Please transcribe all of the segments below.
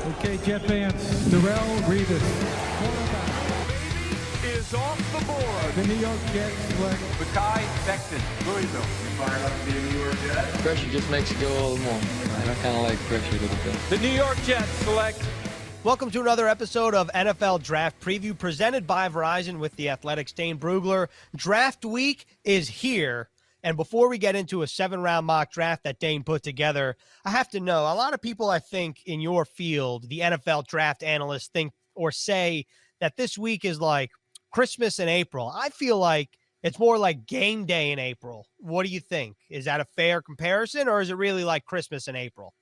Okay, Jet fans, Darrell Revis. Is off the board. The New York Jets select Mekhi Becton, Louisville. You fired up to be a New York Jet? Pressure just makes you go a little more. I kind of like pressure a little bit. The New York Jets select. Welcome to another episode of NFL Draft Preview presented by Verizon with the Athletics' Dane Brugler. Draft week is here. And before we get into a 7-round mock draft that Dane put together, I have to know, a lot of people, I think, in your field, the NFL draft analysts, think or say that this week is like Christmas in April. I feel like it's more like game day in April. What do you think? Is that a fair comparison, or is it really like Christmas in April?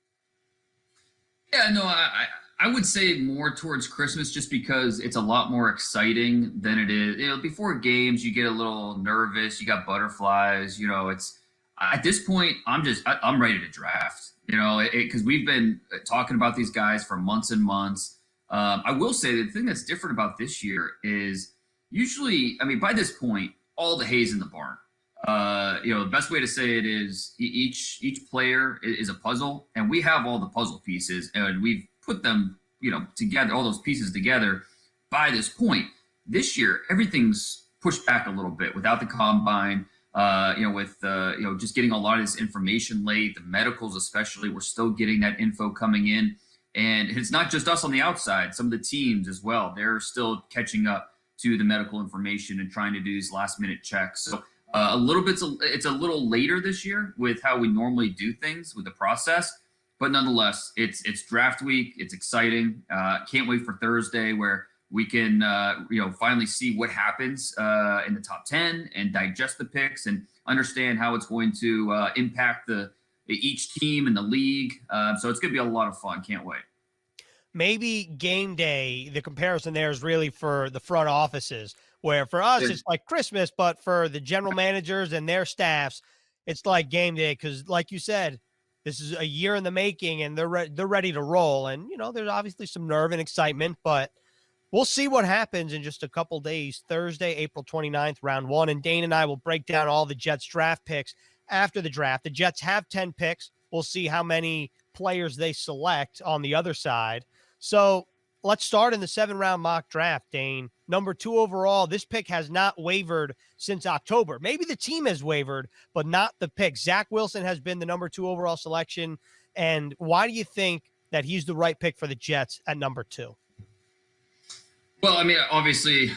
Yeah, no, I would say more towards Christmas just because it's a lot more exciting than it is. You know, before games, you get a little nervous. You got butterflies. You know, it's at this point, I'm ready to draft. You know, because we've been talking about these guys for months and months. I will say the thing that's different about this year is usually, I mean, by this point, all the hay's in the barn. You know, the best way to say it is each player is a puzzle, and we have all the puzzle pieces, and we've put them, you know, together, all those pieces together by this point. This year, everything's pushed back a little bit without the combine, you know, with, you know, just getting a lot of this information late, the medicals especially, we're still getting that info coming in. And it's not just us on the outside, some of the teams as well. They're still catching up to the medical information and trying to do these last minute checks. So it's a little later this year with how we normally do things with the process. But nonetheless, it's draft week. It's exciting. Can't wait for Thursday where we can, you know, finally see what happens in the top 10 and digest the picks and understand how it's going to impact each team in the league. So it's going to be a lot of fun. Can't wait. Maybe game day, the comparison there is really for the front offices, where for us, it's like Christmas, but for the general managers and their staffs, it's like game day. Because like you said, this is a year in the making, and they're ready to roll. And, you know, there's obviously some nerve and excitement, but we'll see what happens in just a couple days. Thursday, April 29th, round 1. And Dane and I will break down all the Jets draft picks after the draft. The Jets have 10 picks. We'll see how many players they select on the other side. So let's start in the 7-round mock draft, Dane. Number 2 overall, this pick has not wavered since October. Maybe the team has wavered, but not the pick. Zach Wilson has been the number 2 overall selection. And why do you think that he's the right pick for the Jets at number 2? Well, I mean, obviously,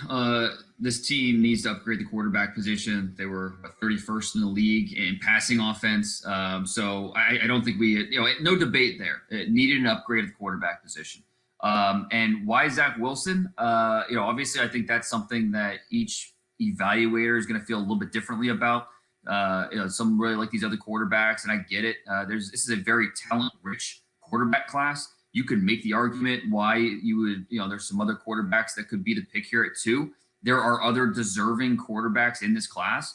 this team needs to upgrade the quarterback position. They were 31st in the league in passing offense. So I don't think no debate there. It needed an upgrade at the quarterback position. And why Zach Wilson? You know, obviously, I think that's something that each evaluator is going to feel a little bit differently about. You know, some really like these other quarterbacks, and I get it. This is a very talent-rich quarterback class. You could make the argument why you would, you know, there's some other quarterbacks that could be the pick here at 2. There are other deserving quarterbacks in this class,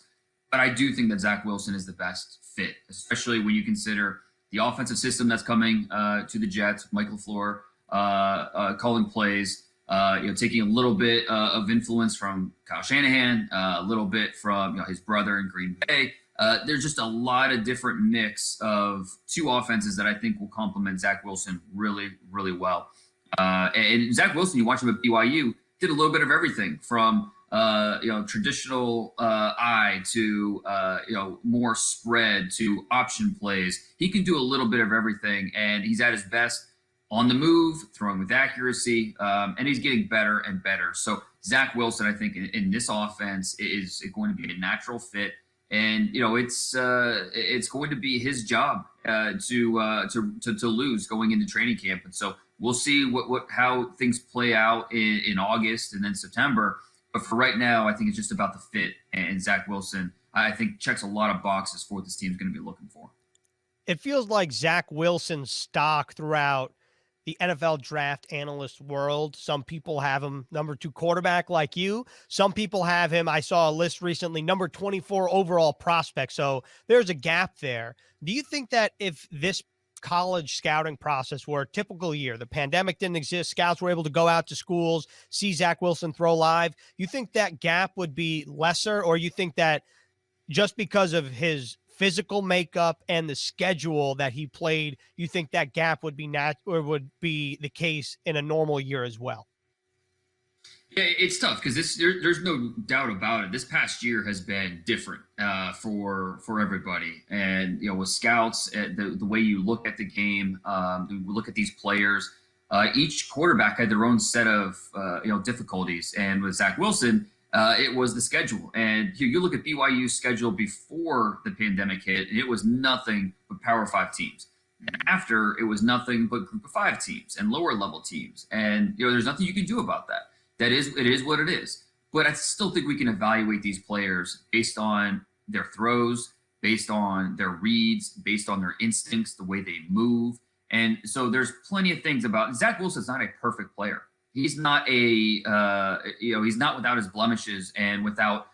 but I do think that Zach Wilson is the best fit, especially when you consider the offensive system that's coming to the Jets, Michael LaFleur, calling plays, you know, taking a little bit of influence from Kyle Shanahan, a little bit from, you know, his brother in Green Bay. There's just a lot of different mix of 2 offenses that I think will complement Zach Wilson really, really well. And Zach Wilson, you watch him at BYU, did a little bit of everything from, you know, traditional eye to, you know, more spread to option plays. He can do a little bit of everything, and he's at his best on the move, throwing with accuracy, and he's getting better and better. So Zach Wilson, I think, in this offense is going to be a natural fit. And, you know, it's going to be his job to lose going into training camp. And so we'll see how things play out in August and then September. But for right now, I think it's just about the fit. And Zach Wilson, I think, checks a lot of boxes for what this team's going to be looking for. It feels like Zach Wilson's stock throughout the NFL draft analyst world. Some people have him number 2 quarterback like you. Some people have him, I saw a list recently, number 24 overall prospect. So there's a gap there. Do you think that if this college scouting process were a typical year, the pandemic didn't exist, scouts were able to go out to schools, see Zach Wilson throw live, you think that gap would be lesser, or you think that just because of his physical makeup and the schedule that he played, you think that gap would be would be the case in a normal year as well? Yeah, it's tough because there's no doubt about it. This past year has been different for everybody, and with scouts, the way you look at the game, look at these players. Each quarterback had their own set of difficulties, and with Zach Wilson, it was the schedule. And you look at BYU's schedule before the pandemic hit, and it was nothing but Power 5 teams. And after, it was nothing but Group of 5 teams and lower level teams, and there's nothing you can do about that. It is what it is. But I still think we can evaluate these players based on their throws, based on their reads, based on their instincts, the way they move. And so there's plenty of things about Zach Wilson's not a perfect player. He's not he's not without his blemishes and without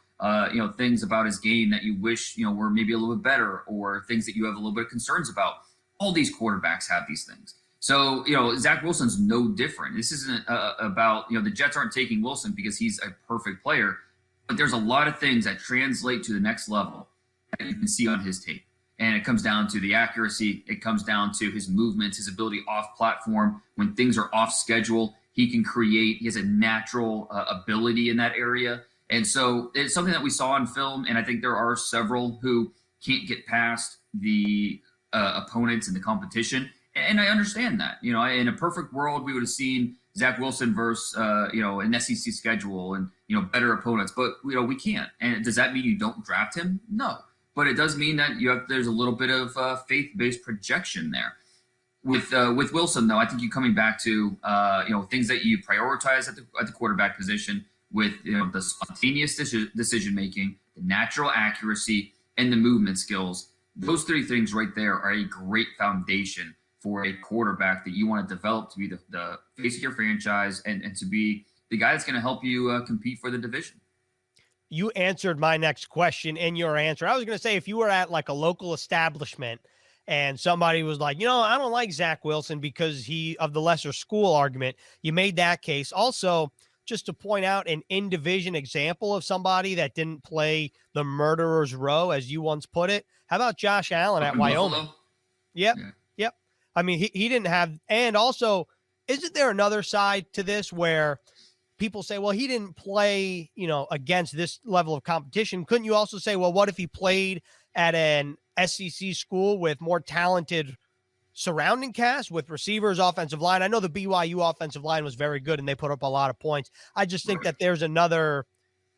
things about his game that you wish were maybe a little bit better, or things that you have a little bit of concerns about. All these quarterbacks have these things. So, Zach Wilson's no different. This isn't about, the Jets aren't taking Wilson because he's a perfect player, but there's a lot of things that translate to the next level that you can see on his tape. And it comes down to the accuracy. It comes down to his movements, his ability off platform. When things are off schedule, he can create. He has a natural ability in that area. And so it's something that we saw on film. And I think there are several who can't get past the opponents and the competition. And I understand that. In a perfect world, we would have seen Zach Wilson versus, an SEC schedule and, better opponents. But, we can't. And does that mean you don't draft him? No. But it does mean that there's a little bit of faith-based projection there. With Wilson, though, I think you're coming back to, things that you prioritize at the quarterback position with, the spontaneous decision-making, the natural accuracy, and the movement skills. Those three things right there are a great foundation for a quarterback that you want to develop to be the face of your franchise and to be the guy that's going to help you compete for the division. You answered my next question in your answer. I was going to say, if you were at like a local establishment and somebody was like, I don't like Zach Wilson because he of the lesser school argument, you made that case. Also, just to point out an in-division example of somebody that didn't play the murderer's row, as you once put it. How about Josh Allen at Wyoming? Yep. Yeah. Yep. I mean, he didn't have, and also, isn't there another side to this where people say, well, he didn't play, against this level of competition? Couldn't you also say, well, what if he played at an SEC school with more talented surrounding cast with receivers, offensive line? I know the BYU offensive line was very good and they put up a lot of points. I just think that there's another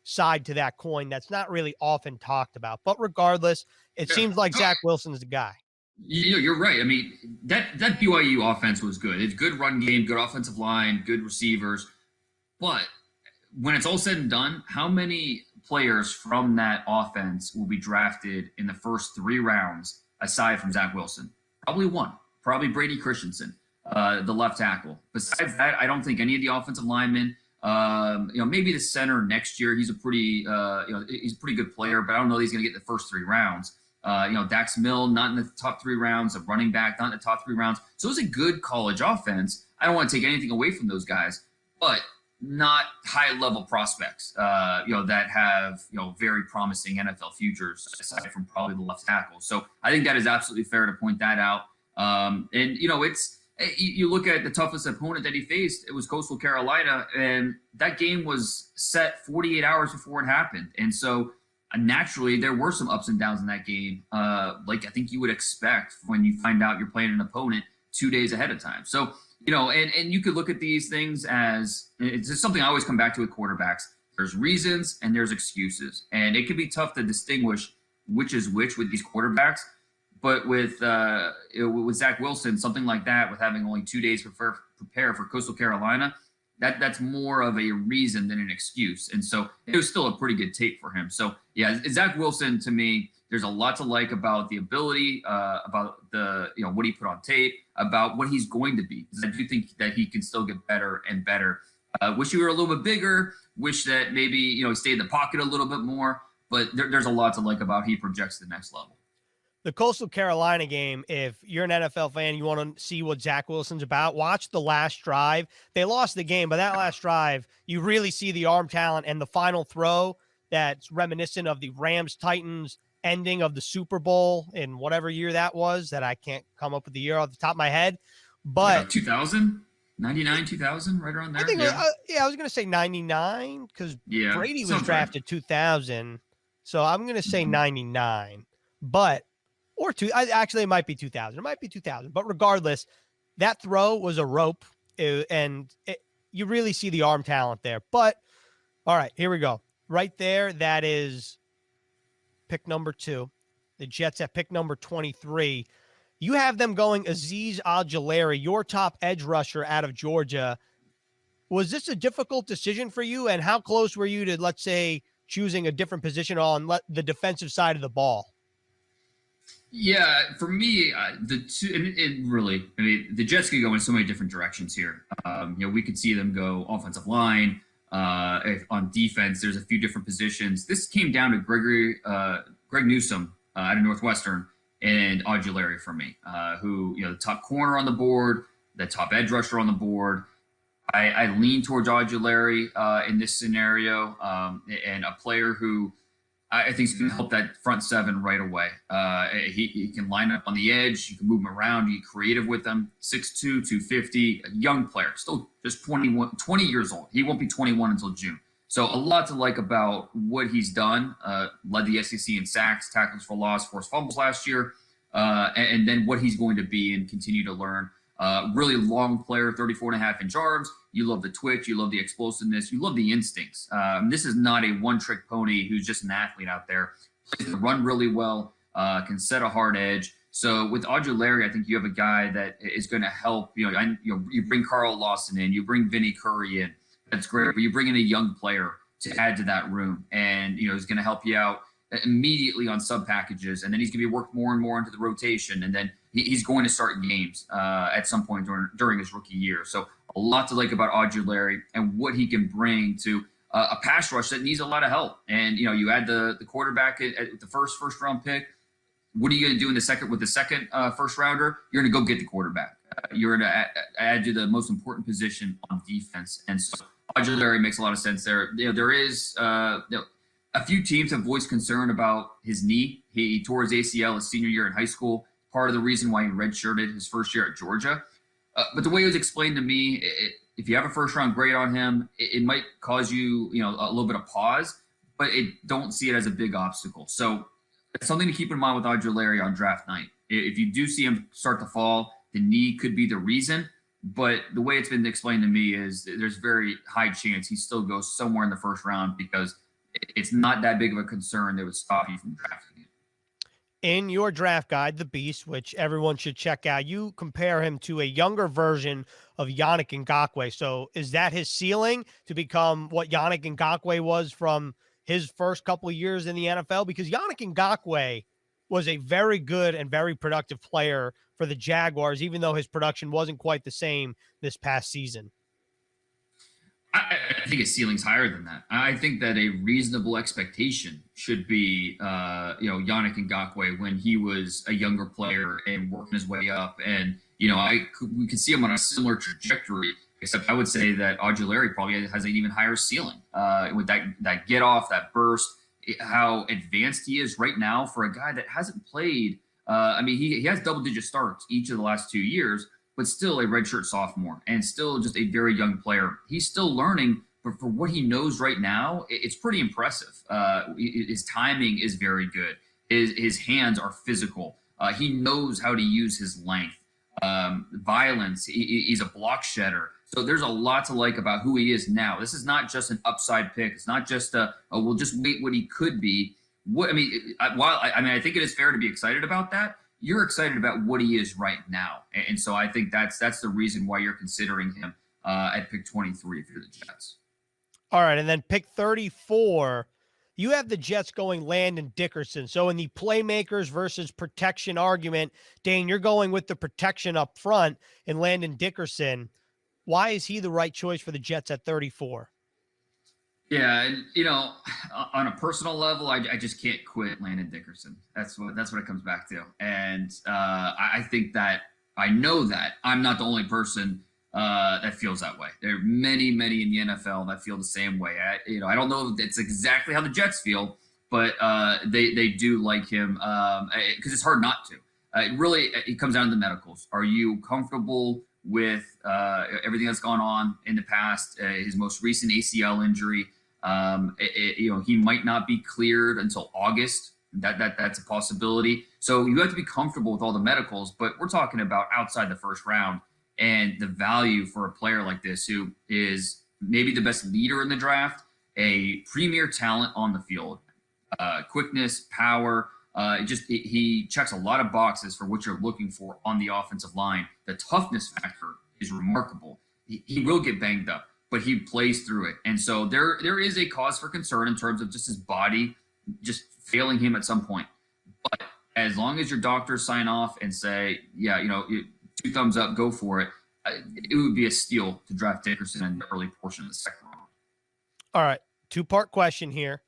side to that coin that's not really often talked about. But regardless, it seems like Zach Wilson's the guy. You're right. I mean, that BYU offense was good. It's good run game, good offensive line, good receivers. But when it's all said and done, how many players from that offense will be drafted in the first 3 rounds aside from Zach Wilson? Probably one. Probably Brady Christensen, the left tackle. Besides that, I don't think any of the offensive linemen. Maybe the center next year. He's a pretty good player, but I don't know that he's going to get the first 3 rounds. Dax Mill, not in the top 3 rounds. A running back, not in the top 3 rounds. So it's a good college offense. I don't want to take anything away from those guys, but not high-level prospects, that have, very promising NFL futures, aside from probably the left tackle. So I think that is absolutely fair to point that out. You look at the toughest opponent that he faced, it was Coastal Carolina, and that game was set 48 hours before it happened. And so naturally, there were some ups and downs in that game, like I think you would expect when you find out you're playing an opponent 2 days ahead of time. So, and you could look at these things as, it's just something I always come back to with quarterbacks. There's reasons and there's excuses. And it can be tough to distinguish which is which with these quarterbacks. But with Zach Wilson, something like that, with having only 2 days to prepare for Coastal Carolina, that's more of a reason than an excuse. And so it was still a pretty good tape for him. So, yeah, Zach Wilson, to me, there's a lot to like about the ability, about the, what he put on tape, about what he's going to be. I do think that he can still get better and better. Wish he were a little bit bigger. Wish that maybe, he stayed in the pocket a little bit more. But there's a lot to like about he projects to the next level. The Coastal Carolina game, if you're an NFL fan, you want to see what Zach Wilson's about, watch the last drive. They lost the game, but that last drive, you really see the arm talent and the final throw that's reminiscent of the Rams-Titans ending of the Super Bowl in whatever year that was, that I can't come up with the year off the top of my head. But 2000, 99, 2000, right around there. I think, I was going to say 99 because Brady was drafted 2000. So I'm going to say 99, but it might be 2000. It might be 2000, but regardless, that throw was a rope, you really see the arm talent there. But all right, here we go. Right there, that is pick number 2. The Jets at pick number 23. You have them going Azeez Ojulari, your top edge rusher out of Georgia. Was this a difficult decision for you? And how close were you to, let's say, choosing a different position on the defensive side of the ball? Yeah, for me, the two, and really, I mean, the Jets could go in so many different directions here. We could see them go offensive line. On defense, there's a few different positions. This came down to Greg Newsome out of Northwestern and Ojulari for me, who, the top corner on the board, the top edge rusher on the board. I lean towards Ojulari in this scenario, and a player who I think is going to help that front seven right away. He can line up on the edge. You can move him around. You get creative with him. 6'2", 250, a young player, still just 20 years old. He won't be 21 until June. So a lot to like about what he's done. Led the SEC in sacks, tackles for loss, forced fumbles last year, and then what he's going to be and continue to learn. Really long player, 34.5-inch arms. You love the twitch. You love the explosiveness. You love the instincts. This is not a one-trick pony who's just an athlete out there. Plays the run really well, can set a hard edge. So with Ojulari, I think you have a guy that is going to help. You bring Carl Lawson in. You bring Vinny Curry in. That's great. But you bring in a young player to add to that room. And, he's going to help you out immediately on sub packages. And then he's going to be worked more and more into the rotation. And then he's going to start games at some point during his rookie year. So a lot to like about Ojulari and what he can bring to a pass rush that needs a lot of help. And, you add the quarterback at the first round pick. What are you going to do with the second first rounder? You're going to go get the quarterback. You're going to add to the most important position on defense. And so Ojulari makes a lot of sense there. There is a few teams have voiced concern about his knee. He tore his ACL his senior year in high school. Part of the reason why he redshirted his first year at Georgia. But the way it was explained to me, if you have a first-round grade on him, it might cause you, a little bit of pause, but don't see it as a big obstacle. So it's something to keep in mind with Ojulari on draft night. If you do see him start to fall, the knee could be the reason. But the way it's been explained to me is there's very high chance he still goes somewhere in the first round because it's not that big of a concern that would stop you from drafting him. In your draft guide, The Beast, which everyone should check out, you compare him to a younger version of Yannick Ngakoue. So is that his ceiling to become what Yannick Ngakoue was from his first couple of years in the NFL? Because Yannick Ngakoue was a very good and very productive player for the Jaguars, even though his production wasn't quite the same this past season. I think his ceiling's higher than that. I think that a reasonable expectation should be, Yannick Ngakoue when he was a younger player and working his way up. And, we could see him on a similar trajectory, except I would say that Ojulari probably has an even higher ceiling with that get off, that burst, how advanced he is right now for a guy that hasn't played. He has double-digit starts each of the last 2 years, but still a redshirt sophomore and still just a very young player. He's still learning, but for what he knows right now, it's pretty impressive. His timing is very good. His hands are physical. He knows how to use his length. Violence, he's a block shedder. So there's a lot to like about who he is now. This is not just an upside pick. It's not just we'll just wait what he could be. I think it is fair to be excited about that. You're excited about what he is right now. And so I think that's the reason why you're considering him at pick 23 if you're the Jets. All right, and then pick 34, you have the Jets going Landon Dickerson. So in the playmakers versus protection argument, Dane, you're going with the protection up front in Landon Dickerson. Why is he the right choice for the Jets at 34? Yeah, and on a personal level, I just can't quit Landon Dickerson. That's what it comes back to. And I think that I know that I'm not the only person that feels that way. There are many in the NFL that feel the same way. I don't know if it's exactly how the Jets feel, but they do like him because it's hard not to. It comes down to the medicals. Are you comfortable with everything that's gone on in the past? His most recent ACL injury, he might not be cleared until August. That's a possibility. So you have to be comfortable with all the medicals, but we're talking about outside the first round, and the value for a player like this, who is maybe the best leader in the draft, a premier talent on the field, quickness, power. He checks a lot of boxes for what you're looking for on the offensive line. The toughness factor is remarkable. He will get banged up, but he plays through it. And so there is a cause for concern in terms of just his body just failing him at some point. But as long as your doctors sign off and say, yeah, 2 thumbs up, go for it, it would be a steal to draft Dickerson in the early portion of the second round. All right. 2-part question here.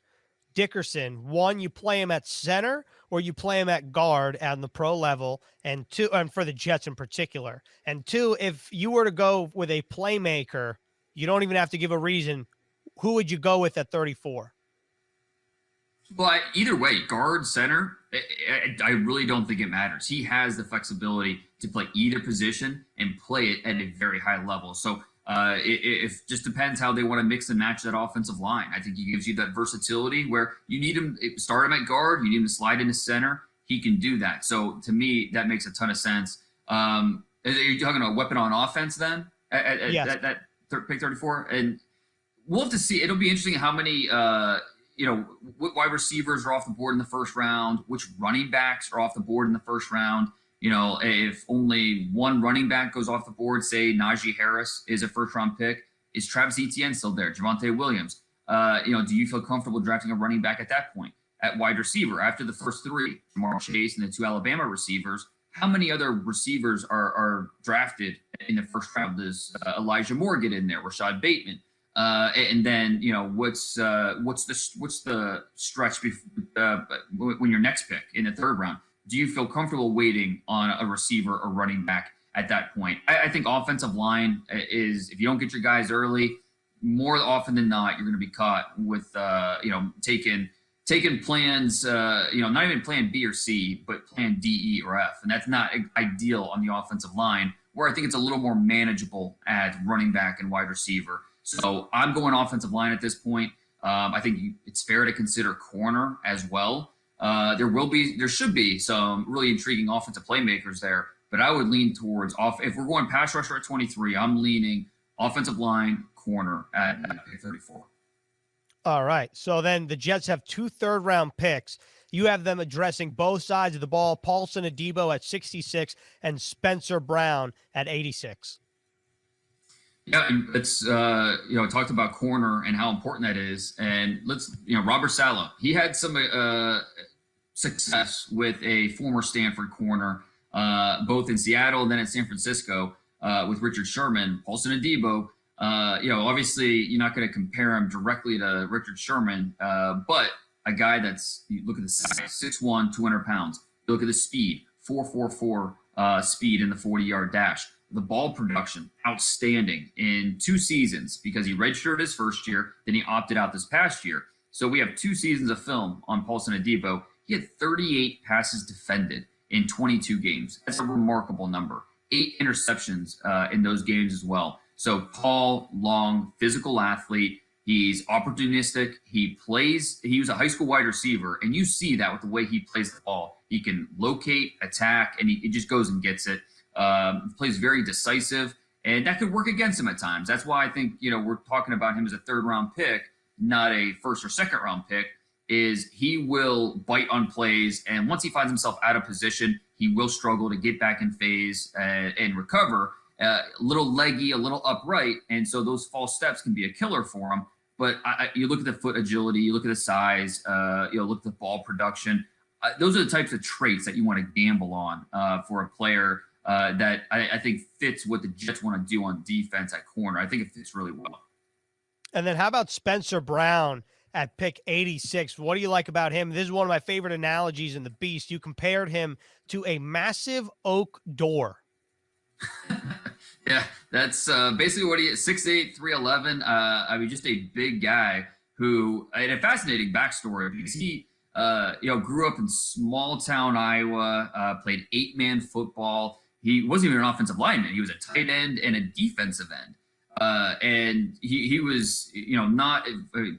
Dickerson, 1, you play him at center or you play him at guard at the pro level, and 2, and for the Jets in particular. And 2, if you were to go with a playmaker, you don't even have to give a reason, who would you go with at 34? But either way, guard, center, I really don't think it matters. He has the flexibility to play either position and play it at a very high level. So it just depends how they want to mix and match that offensive line. I think he gives you that versatility where you need him, start him at guard, you need him to slide into center. He can do that. So to me, that makes a ton of sense. Are you talking about a weapon on offense then? Yes. At pick 34? And we'll have to see. It'll be interesting how many what wide receivers are off the board in the first round, which running backs are off the board in the first round. If only one running back goes off the board, say Najee Harris is a first-round pick, is Travis Etienne still there? Javonte Williams? Do you feel comfortable drafting a running back at that point? At wide receiver, after the first 3, Jamar Chase and the 2 Alabama receivers, how many other receivers are drafted in the first round? Does Elijah Moore get in there? Rashad Bateman? And then what's the stretch when your next pick in the 3rd round? Do you feel comfortable waiting on a receiver or running back at that point? I think offensive line is, if you don't get your guys early, more often than not, you're going to be caught with taking plans, not even plan B or C, but plan D, E, or F, and that's not ideal on the offensive line. Where I think it's a little more manageable at running back and wide receiver. So I'm going offensive line at this point. I think it's fair to consider corner as well. There should be some really intriguing offensive playmakers there, but I would lean towards if we're going pass rusher at 23, I'm leaning offensive line, corner at pick 34. All right. So then the Jets have 2 third-round picks. You have them addressing both sides of the ball, Paulson Adebo at 66 and Spencer Brown at 86. Yeah, and let's talked about corner and how important that is, and let's Robert Saleh. He had some success with a former Stanford corner, both in Seattle and then at San Francisco with Richard Sherman. Paulson Adebo, obviously you're not going to compare him directly to Richard Sherman, but a guy you look at the size, 6'1", 200 pounds. You look at the speed, 4.44 speed in the 40-yard dash. The ball production, outstanding in 2 seasons because he redshirted his first year, then he opted out this past year. So we have 2 seasons of film on Paulson Adebo. He had 38 passes defended in 22 games. That's a remarkable number. 8 interceptions in those games as well. So tall, long, physical athlete. He's opportunistic. He was a high school wide receiver, and you see that with the way he plays the ball. He can locate, attack, and he just goes and gets it. Plays very decisive, and that could work against him at times. That's why I think, we're talking about him as a 3rd-round pick, not a 1st or 2nd-round pick, is he will bite on plays, and once he finds himself out of position, he will struggle to get back in phase and recover. A little leggy, a little upright, and so those false steps can be a killer for him. But you look at the foot agility, you look at the size, look at the ball production. Those are the types of traits that you want to gamble on for a player that I think fits what the Jets want to do on defense at corner. I think it fits really well. And then how about Spencer Brown at pick 86? What do you like about him? This is one of my favorite analogies in The Beast. You compared him to a massive oak door. Yeah, that's basically what he is. 6'8", 311. Just a big guy who had a fascinating backstory because he grew up in small town Iowa, played 8-man football. He wasn't even an offensive lineman. He was a tight end and a defensive end. And he was, not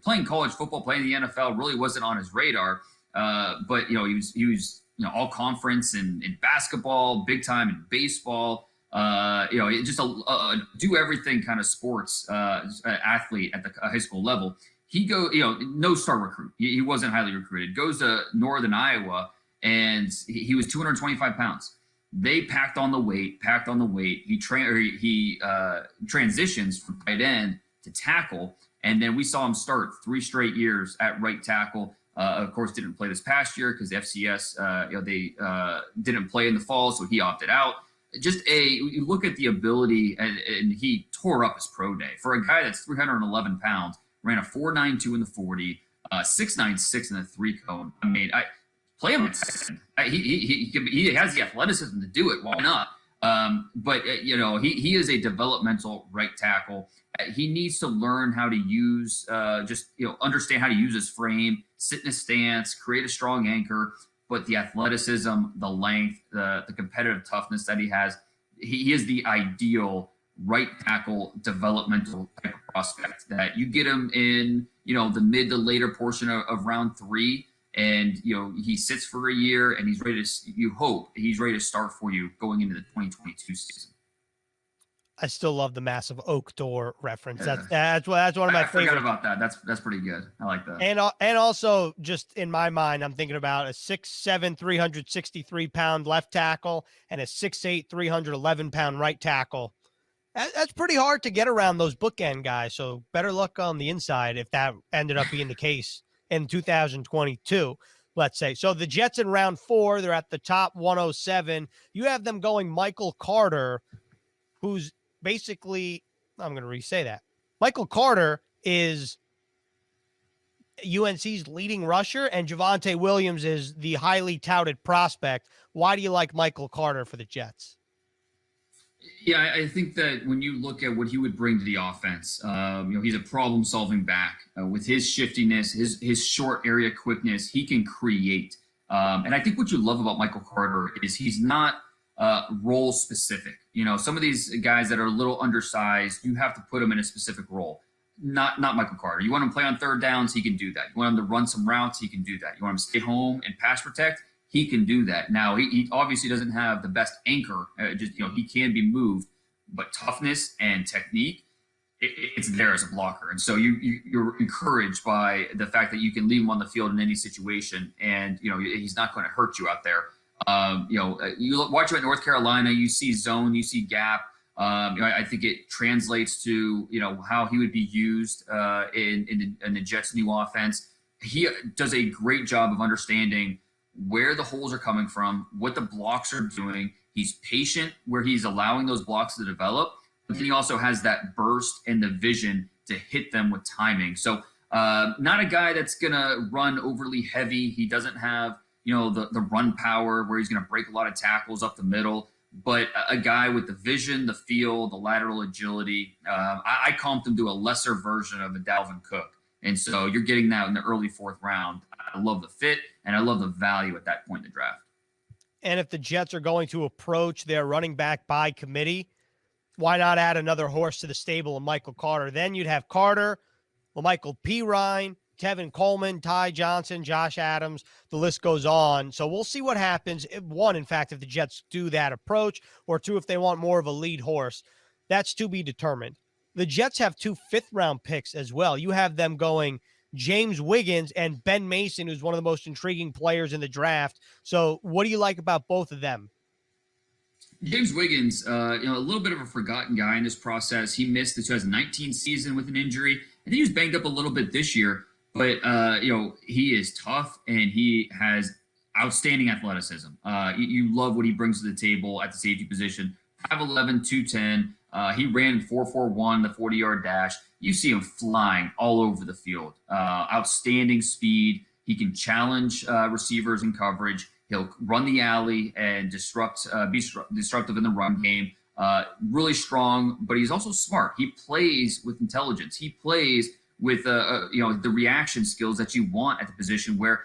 playing college football, playing the NFL really wasn't on his radar. But he was all conference in basketball, big time in baseball. Just a do everything kind of sports athlete at the high school level. He no star recruit. He wasn't highly recruited. Goes to Northern Iowa, and he was 225 pounds. They packed on the weight. He transitions from tight end to tackle, and then we saw him start 3 straight years at right tackle. Of course, didn't play this past year because the FCS, they didn't play in the fall, so he opted out. You look at the ability, and he tore up his pro day for a guy that's 311 pounds. Ran a 4.92 in the 40, 6.96 in the 3-cone. I mean, play him. He has the athleticism to do it. Why not? But he is a developmental right tackle. He needs to learn how to use, understand how to use his frame, sit in a stance, create a strong anchor. But the athleticism, the length, the competitive toughness that he has, he is the ideal right tackle developmental type of prospect that you get him in, the mid to later portion of round 3. And, he sits for a year and he's ready to start for you going into the 2022 season. I still love the massive oak door reference. That's one of my favorites. I forgot about that. That's pretty good. I like that. And also, just in my mind, I'm thinking about a 6'7", 363-pound left tackle and a 6'8", 311-pound right tackle. That's pretty hard to get around those bookend guys. So better luck on the inside if that ended up being the case in 2022, let's say. So the Jets in round 4, they're at the top 107. You have them going Michael Carter, who's basically, I'm going to re-say that. Michael Carter is UNC's leading rusher, and Javonte Williams is the highly touted prospect. Why do you like Michael Carter for the Jets? Yeah, I think that when you look at what he would bring to the offense, he's a problem-solving back with his shiftiness, his short area quickness. He can create, and I think what you love about Michael Carter is he's not role specific. Some of these guys that are a little undersized, you have to put them in a specific role. Not Michael Carter. You want him to play on third downs, he can do that. You want him to run some routes, he can do that. You want him to stay home and pass protect, he can do that. Now, he obviously doesn't have the best anchor. He can be moved, but toughness and technique, it's there as a blocker. And so you're encouraged by the fact that you can leave him on the field in any situation, and he's not going to hurt you out there. You watch him at North Carolina, you see zone, you see gap. I think it translates to how he would be used in the Jets' new offense. He does a great job of understanding where the holes are coming from, what the blocks are doing. He's patient where he's allowing those blocks to develop, but then he also has that burst and the vision to hit them with timing. So not a guy that's going to run overly heavy. He doesn't have, the run power where he's going to break a lot of tackles up the middle, but a guy with the vision, the feel, the lateral agility. I comped him to a lesser version of a Dalvin Cook. And so you're getting that in the early 4th round. I love the fit, and I love the value at that point in the draft. And if the Jets are going to approach their running back by committee, why not add another horse to the stable of Michael Carter? Then you'd have Carter, Michael Pirine, Kevin Coleman, Ty Johnson, Josh Adams. The list goes on. So we'll see what happens. One, in fact, if the Jets do that approach, or 2, if they want more of a lead horse. That's to be determined. The Jets have 2 5th-round picks as well. You have them going James Wiggins and Ben Mason, who's one of the most intriguing players in the draft. So what do you like about both of them? James Wiggins, a little bit of a forgotten guy in this process. He missed the 2019 season with an injury. I think he was banged up a little bit this year, but, he is tough and he has outstanding athleticism. You love what he brings to the table at the safety position. 5'11", 210. He ran 4.41, the 40-yard dash. You see him flying all over the field. Outstanding speed. He can challenge receivers in coverage. He'll run the alley and be disruptive in the run game. Really strong, but he's also smart. He plays with intelligence. He plays with the reaction skills that you want at the position where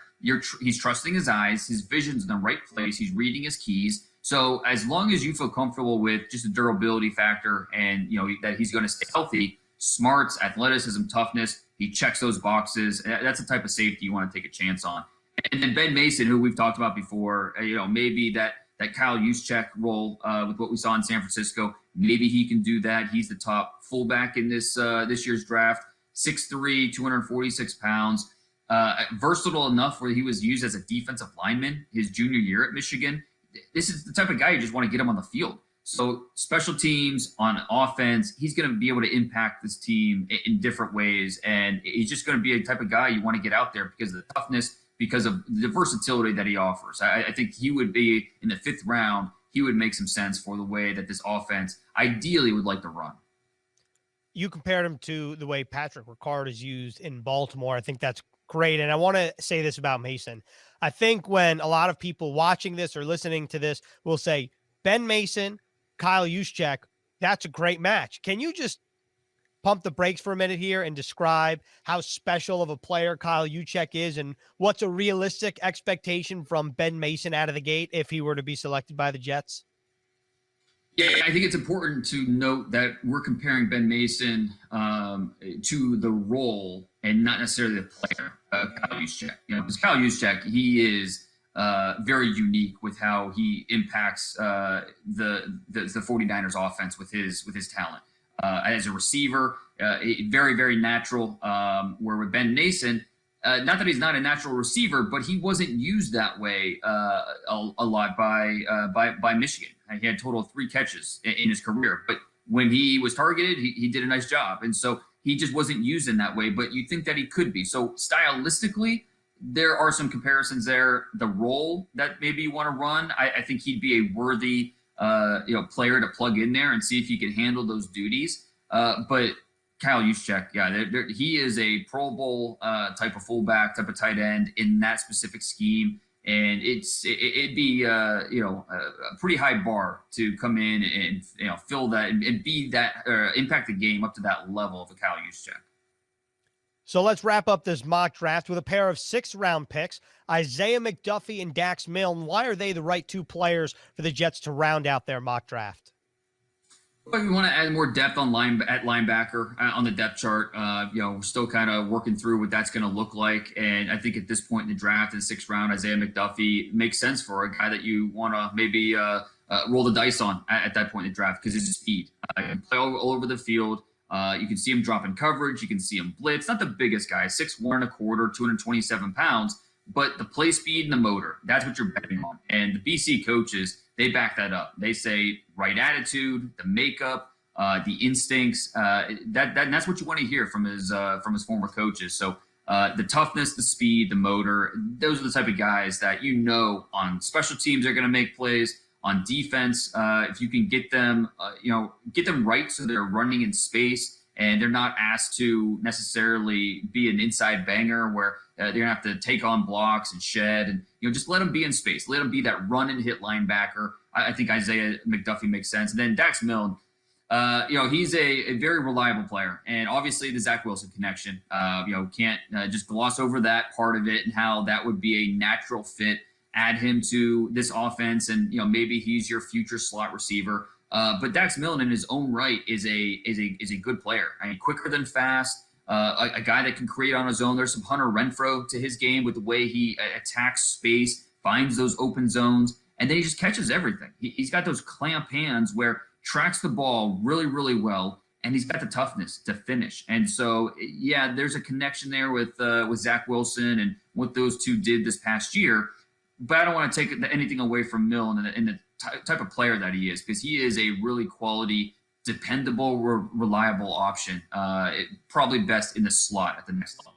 he's trusting his eyes, his vision's in the right place, he's reading his keys. So as long as you feel comfortable with just the durability factor and that he's going to stay healthy, smarts, athleticism, toughness, he checks those boxes. That's the type of safety you want to take a chance on. And then Ben Mason, who we've talked about before, maybe that Kyle Juszczyk role with what we saw in San Francisco, maybe he can do that. He's the top fullback in this year's draft, 6'3", 246 pounds, versatile enough where he was used as a defensive lineman his junior year at Michigan. This is the type of guy you just want to get him on the field. So special teams, on offense, he's going to be able to impact this team in different ways. And he's just going to be a type of guy you want to get out there because of the toughness, because of the versatility that he offers. I think he would be in the 5th round. He would make some sense for the way that this offense ideally would like to run. You compared him to the way Patrick Ricard is used in Baltimore. I think that's great. And I want to say this about Mason. I think when a lot of people watching this or listening to this will say, Ben Mason, Kyle Juszczyk, that's a great match. Can you just pump the brakes for a minute here and describe how special of a player Kyle Juszczyk is and what's a realistic expectation from Ben Mason out of the gate if he were to be selected by the Jets? Yeah, I think it's important to note that we're comparing Ben Mason to the role and not necessarily the player, Kyle Juszczyk. Because Kyle Juszczyk, he is very unique with how he impacts the 49ers offense with his talent. As a receiver, very, very natural, where with Ben Mason, not that he's not a natural receiver, but he wasn't used that way a lot by Michigan. He had a total of 3 catches in his career. But when he was targeted, he did a nice job. And so he just wasn't used in that way, but you think that he could be. So stylistically, there are some comparisons there. The role that maybe you want to run, I think he'd be a worthy player to plug in there and see if he can handle those duties. But Kyle Juszczyk, yeah, he is a Pro Bowl type of fullback, type of tight end in that specific scheme. And it'd be a pretty high bar to come in and fill that and be that impact the game up to that level of a Kyle Juszczyk. So let's wrap up this mock draft with a pair of 6th-round picks, Isaiah McDuffie and Dax Milne. Why are they the right 2 players for the Jets to round out their mock draft? Well, we want to add more depth at linebacker on the depth chart. We're still kind of working through what that's going to look like. And I think at this point in the draft, in the 6th round, Isaiah McDuffie makes sense for a guy that you want to maybe roll the dice on at that point in the draft because his speed. He can play all over the field. You can see him drop in coverage. You can see him blitz. Not the biggest guy, 6'1 1/4", 227 pounds, but the play speed and the motor, that's what you're betting on. And the BC coaches, they back that up. They say right attitude, the makeup, the instincts, that's what you want to hear from his former coaches. So the toughness, the speed, the motor, those are the type of guys that on special teams are going to make plays. On defense, if you can get them right so they're running in space and they're not asked to necessarily be an inside banger where they're going to have to take on blocks and shed and, just let them be in space. Let them be that run and hit linebacker. I think Isaiah McDuffie makes sense. And then Dax Milne, he's a very reliable player. And obviously the Zach Wilson connection, can't just gloss over that part of it and how that would be a natural fit. Add him to this offense, and maybe he's your future slot receiver. But Dax Milne, in his own right, is a good player. I mean, quicker than fast, a guy that can create on his own. There's some Hunter Renfrow to his game with the way he attacks space, finds those open zones, and then he just catches everything. He's got those clamp hands where tracks the ball really, really well, and he's got the toughness to finish. And so, yeah, there's a connection there with Zach Wilson and what those 2 did this past year. But I don't want to take anything away from Milne and the type of player that he is, because he is a really quality, dependable, reliable option. Probably best in the slot at the next level.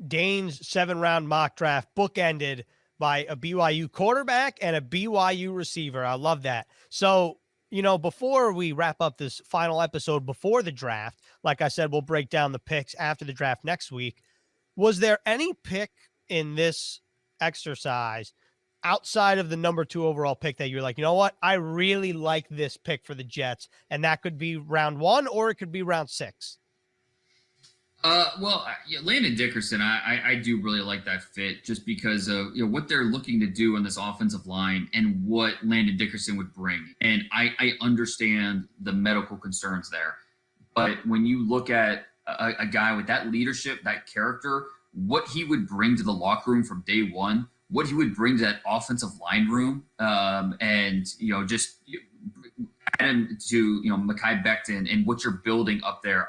Dane's 7th-round mock draft bookended by a BYU quarterback and a BYU receiver. I love that. So, before we wrap up this final episode before the draft, like I said, we'll break down the picks after the draft next week. Was there any pick in this exercise outside of the number 2 overall pick that you're like, I really like this pick for the Jets, and that could be round 1 or it could be round 6? Landon Dickerson, I do really like that fit just because of what they're looking to do on this offensive line and what Landon Dickerson would bring. And I understand the medical concerns there, but when you look at a guy with that leadership, that character, what he would bring to the locker room from day one, what he would bring to that offensive line room, and just add him to Mekhi Becton and what you're building up there.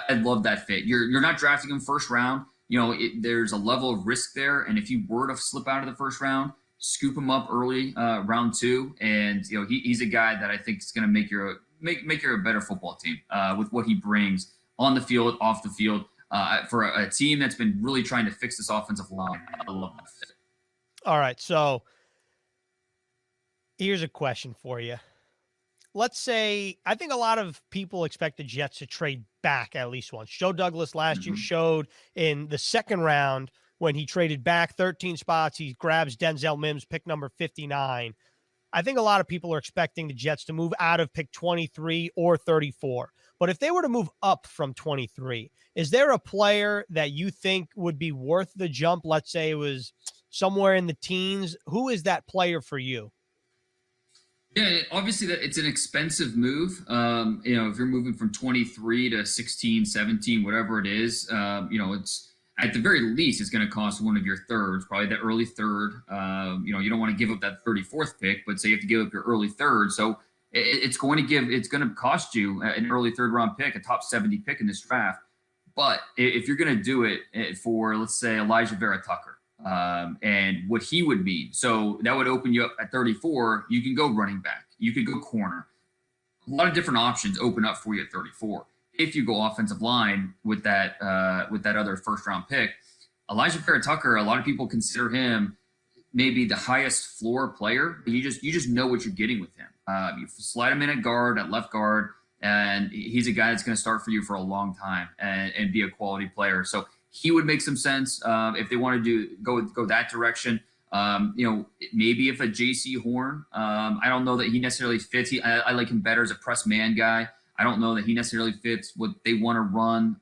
I love that fit. You're not drafting him first round. There's a level of risk there, and if you were to slip out of the first round, scoop him up early, round 2, and he's a guy that I think is going to make you a better football team with what he brings on the field, off the field, for a team that's been really trying to fix this offensive line. I love that fit. All right, so here's a question for you. Let's say, I think a lot of people expect the Jets to trade back at least once. Joe Douglas last year showed in the second round when he traded back 13 spots. He grabs Denzel Mims, pick number 59. I think a lot of people are expecting the Jets to move out of pick 23 or 34. But if they were to move up from 23, is there a player that you think would be worth the jump? Let's say it was somewhere in the teens. Who is that player for you? Yeah, obviously that it's an expensive move. If you're moving from 23 to 16, 17, whatever it is, it's at the very least, it's going to cost one of your thirds, probably the early third. You don't want to give up that 34th pick, but say you have to give up your early third. So it's going to cost you an early third round pick, a top 70 pick in this draft. But if you're going to do it for, let's say, Elijah Vera Tucker, and what he would mean. So that would open you up at 34. You can go running back. You could go corner. A lot of different options open up for you at 34. If you go offensive line with that other first round pick, Elijah Vera Tucker, a lot of people consider him maybe the highest floor player. You just know what you're getting with him. You slide him in at guard, at left guard, and he's a guy that's going to start for you for a long time and be a quality player. So he would make some sense if they want to go that direction. Maybe if a J.C. Horn, I don't know that he necessarily fits. I like him better as a press man guy. I don't know that he necessarily fits what they want to run,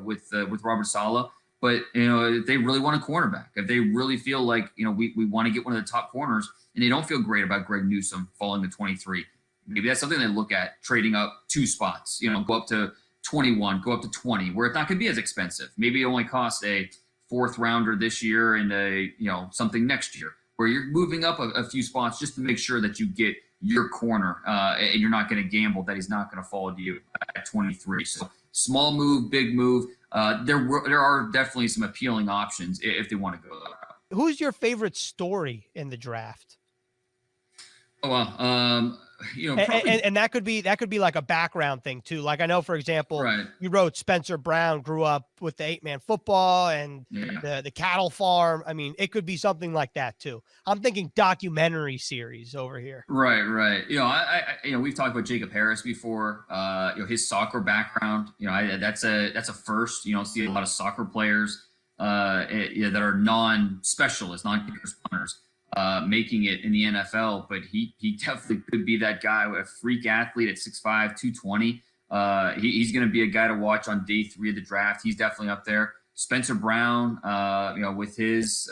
with Robert Saleh. But if they really want a cornerback, if they really feel like we want to get one of the top corners, and they don't feel great about Greg Newsome falling to 23, maybe that's something they look at trading up 2 spots. Go up to 21, go up to 20, where it's not going to be as expensive. Maybe it only costs a 4th rounder this year and something next year, where you're moving up a few spots just to make sure that you get your corner, and you're not going to gamble that he's not going to fall to you at 23. So small move, big move. There are definitely some appealing options if they want to go that route. Who's your favorite story in the draft? Oh, well, and that could be like a background thing too. Like I know, for example, right. You wrote Spencer Brown grew up with the 8-man football and the cattle farm. I mean, it could be something like that too. I'm thinking documentary series over here. Right. We've talked about Jacob Harris before. His soccer background. That's a first. You don't see a lot of soccer players that are non-specialists, non-kicker punters, making it in the NFL, but he definitely could be that guy, a freak athlete at 6'5", 220. He's going to be a guy to watch on day 3 of the draft. He's definitely up there. Spencer Brown, with his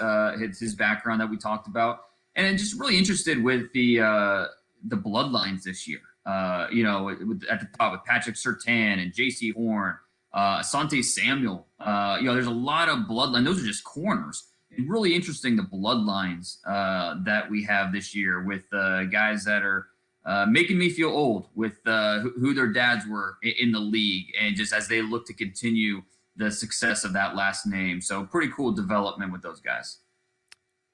background that we talked about, and just really interested with the bloodlines this year. At the top with Patrick Surtain and J.C. Horn, Asante Samuel. There's a lot of bloodline. Those are just corners. And really interesting, the bloodlines that we have this year with guys that are making me feel old with who their dads were in the league, and just as they look to continue the success of that last name. So pretty cool development with those guys.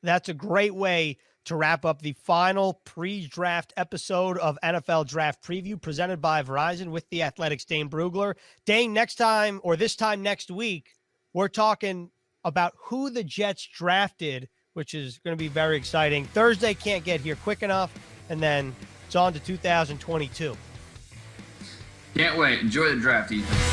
That's a great way to wrap up the final pre-draft episode of NFL Draft Preview presented by Verizon with the Athletics' Dane Brugler. Dane, this time next week, we're talking about who the Jets drafted, which is going to be very exciting. Thursday can't get here quick enough, and then it's on to 2022. Can't wait. Enjoy the draft, Ethan.